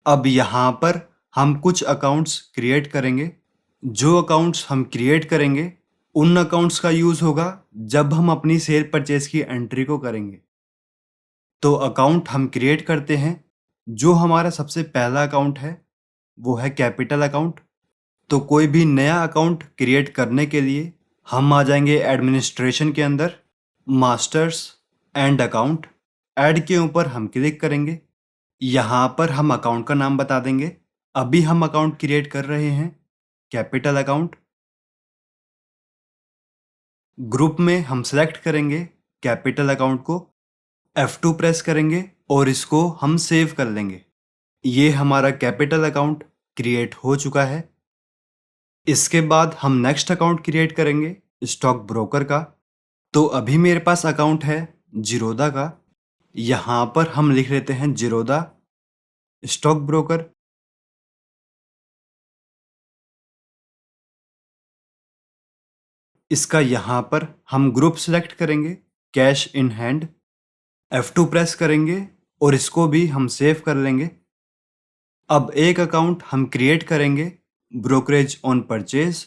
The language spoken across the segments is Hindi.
अब यहाँ पर हम कुछ अकाउंट्स क्रिएट करेंगे। जो अकाउंट्स हम क्रिएट करेंगे उन अकाउंट्स का यूज़ होगा जब हम अपनी सेल परचेज की एंट्री को करेंगे। तो अकाउंट हम क्रिएट करते हैं। जो हमारा सबसे पहला अकाउंट है वो है कैपिटल अकाउंट। तो कोई भी नया अकाउंट क्रिएट करने के लिए हम आ जाएंगे एडमिनिस्ट्रेशन के अंदर, मास्टर्स एंड अकाउंट। ऐड के ऊपर हम क्लिक करेंगे। यहाँ पर हम अकाउंट का नाम बता देंगे। अभी हम अकाउंट क्रिएट कर रहे हैं कैपिटल अकाउंट। ग्रुप में हम सेलेक्ट करेंगे कैपिटल अकाउंट को, F2 प्रेस करेंगे और इसको हम सेव कर लेंगे। ये हमारा कैपिटल अकाउंट क्रिएट हो चुका है। इसके बाद हम नेक्स्ट अकाउंट क्रिएट करेंगे स्टॉक ब्रोकर का। तो अभी मेरे पास अकाउंट है जीरोधा का। यहाँ पर हम लिख लेते हैं जीरोधा स्टॉक ब्रोकर। इसका यहाँ पर हम ग्रुप सेलेक्ट करेंगे cash in hand. F2 press करेंगे और इसको भी हम सेव कर लेंगे। अब एक अकाउंट हम क्रिएट करेंगे ब्रोकरेज ऑन परचेज।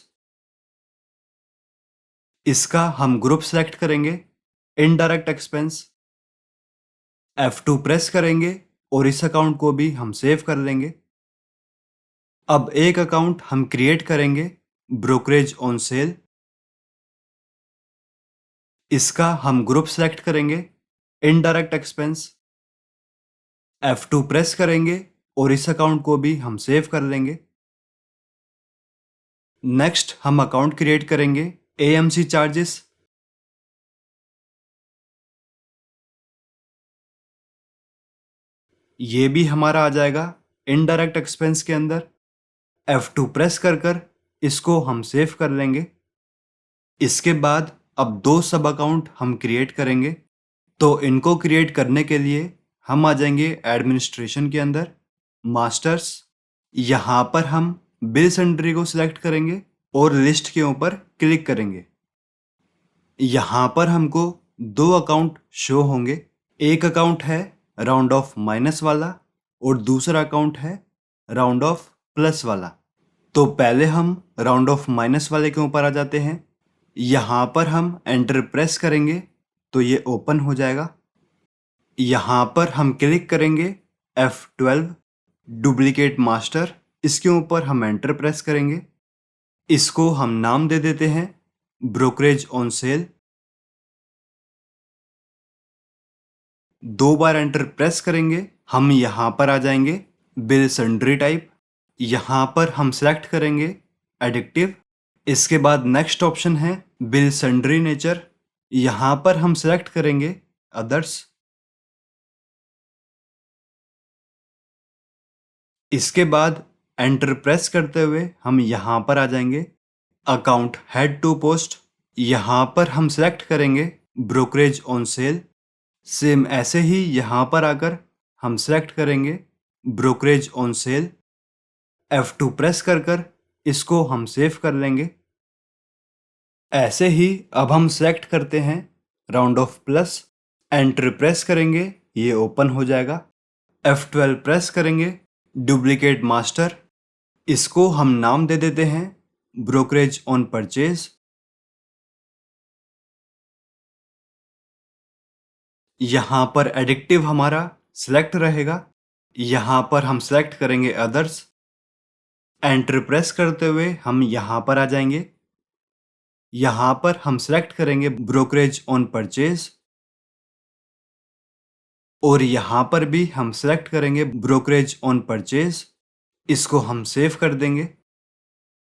इसका हम ग्रुप सेलेक्ट करेंगे इनडायरेक्ट एक्सपेंस। F2 प्रेस करेंगे और इस अकाउंट को भी हम सेव कर लेंगे। अब एक अकाउंट हम क्रिएट करेंगे ब्रोकरेज ऑन सेल। इसका हम ग्रुप सेलेक्ट करेंगे इनडायरेक्ट एक्सपेंस। F2 प्रेस करेंगे और इस अकाउंट को भी हम सेव कर लेंगे। नेक्स्ट हम अकाउंट क्रिएट करेंगे AMC चार्जेस। ये भी हमारा आ जाएगा इनडायरेक्ट एक्सपेंस के अंदर। F2 प्रेस कर इसको हम सेव कर लेंगे। इसके बाद अब दो सब अकाउंट हम क्रिएट करेंगे। तो इनको क्रिएट करने के लिए हम आ जाएंगे एडमिनिस्ट्रेशन के अंदर, मास्टर्स। यहाँ पर हम बिल सन्ड्री को सिलेक्ट करेंगे और लिस्ट के ऊपर क्लिक करेंगे। यहाँ पर हमको दो अकाउंट शो होंगे। एक अकाउंट है राउंड ऑफ माइनस वाला और दूसरा अकाउंट है राउंड ऑफ प्लस वाला। तो पहले हम राउंड ऑफ माइनस वाले के ऊपर आ जाते हैं। यहाँ पर हम एंटर प्रेस करेंगे तो ये ओपन हो जाएगा। यहाँ पर हम क्लिक करेंगे F12 डुप्लीकेट मास्टर। इसके ऊपर हम एंटर प्रेस करेंगे। इसको हम नाम दे देते हैं ब्रोकरेज ऑन सेल। दो बार एंटर प्रेस करेंगे। हम यहाँ पर आ जाएंगे बिल सन्ड्री टाइप। यहाँ पर हम सेलेक्ट करेंगे एडिक्टिव। इसके बाद नेक्स्ट ऑप्शन है बिल सन्ड्री नेचर। यहाँ पर हम सेलेक्ट करेंगे अदर्स। इसके बाद एंटर प्रेस करते हुए हम यहाँ पर आ जाएंगे अकाउंट हेड टू पोस्ट। यहाँ पर हम सेलेक्ट करेंगे ब्रोकरेज ऑन सेल। सेम ऐसे ही यहाँ पर आकर हम सेलेक्ट करेंगे brokerage on sale. F2 press कर इसको हम सेव कर लेंगे। ऐसे ही अब हम सेलेक्ट करते हैं round of plus. Enter press करेंगे, ये ओपन हो जाएगा। F12 प्रेस करेंगे डुप्लीकेट मास्टर। इसको हम नाम दे देते हैं ब्रोकरेज ऑन परचेज। यहाँ पर एडिक्टिव हमारा सिलेक्ट रहेगा। यहाँ पर हम सेलेक्ट करेंगे अदर्स। एंटर प्रेस करते हुए हम यहाँ पर आ जाएंगे। यहाँ पर हम सेलेक्ट करेंगे ब्रोकरेज ऑन परचेज और यहाँ पर भी हम सेलेक्ट करेंगे ब्रोकरेज ऑन परचेज। इसको हम सेव कर देंगे।